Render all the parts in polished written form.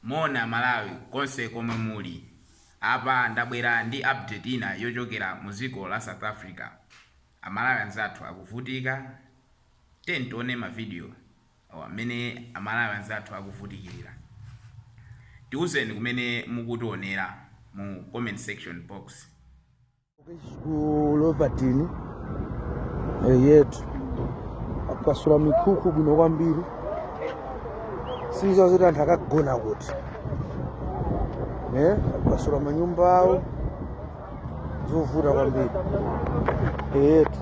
Mona Malawi konse komwe muli. Apa ndabwera ndi update ina yochokera mu dziko la South Africa. Malawians athu akuvutika. Tione ma video amene Malawians athu akuvutikira. Tiuzeni kumene mukutionera mu comment section box. Kulovatini yetu akasula mikuku bwino kwambiri sizo zoti anthu akagona kuti akasula manyumba awo zovuta kwambiri yetu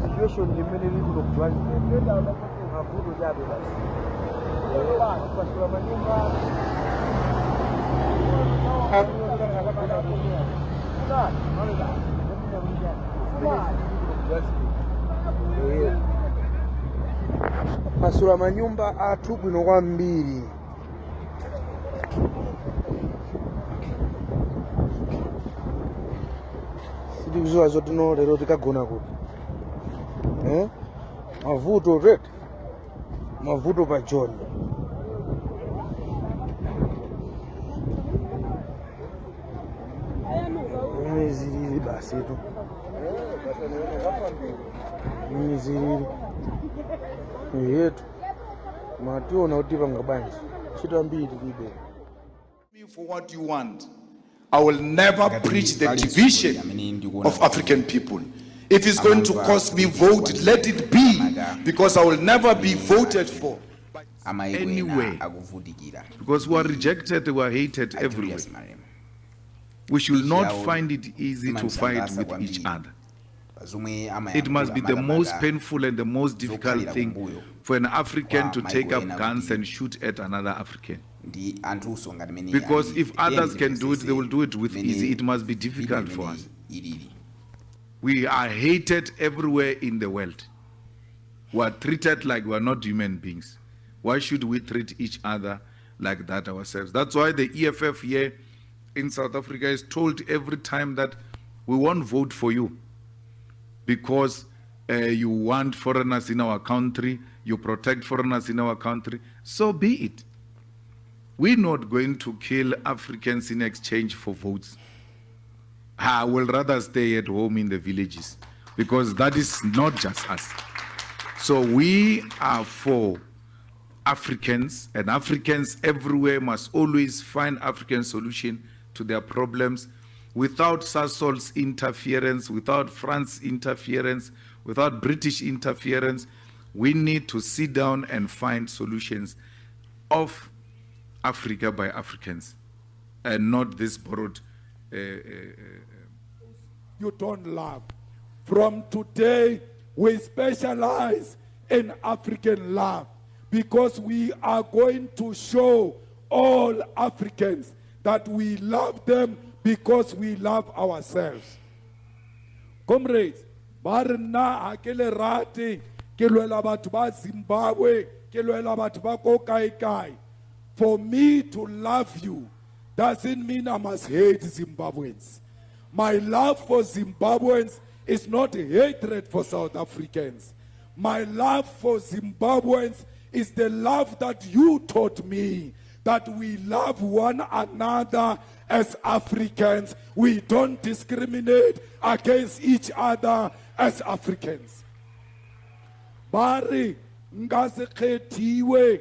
situation imene ili kuno kutwali mavuto chabe basi akasula manyumba masula manyumba athu bwino kwambiri sitikuziwa zoti no lero tikagona kuti mavuto red mavuto pa John zilili basi tu zilili yetu mationa kuti pangabanje chito mbiri libe. For what you want, I will never preach the division of African people. If it's going to cost me vote, let it be, because I will never be voted for anyway. Because we are rejected, we are hated everywhere. We should not find it easy to fight with each other. It must be the most painful and the most difficult thing for an African to take up guns and shoot at another African. Because if others can do it, they will do it with ease. It must be difficult for us. We are hated everywhere in the world. We are treated like we are not human beings. Why should we treat each other like that ourselves? That's why the EFF here in South Africa is told every time that we won't vote for you because you want foreigners in our country, you protect foreigners in our country. So be it. We're not going to kill Africans in exchange for votes. I will rather stay at home in the villages because that is not just us. So we are for Africans, and Africans everywhere must always find African solution to their problems without Sassol's interference, without France interference, without British interference. We need to sit down and find solutions of Africa by Africans and not this borrowed. You don't love. From today, we specialize in African love because we are going to show all Africans that we love them because we love ourselves. Comrades, barna akele rati kelwela batho ba Zimbabwe, kelwela batho ba ko kai. For me to love you doesn't mean I must hate Zimbabweans. My love for Zimbabweans is not a hatred for South Africans. My love for Zimbabweans is the love that you taught me, that we love one another as Africans. We don't discriminate against each other as Africans. Bari ngasekhethiwe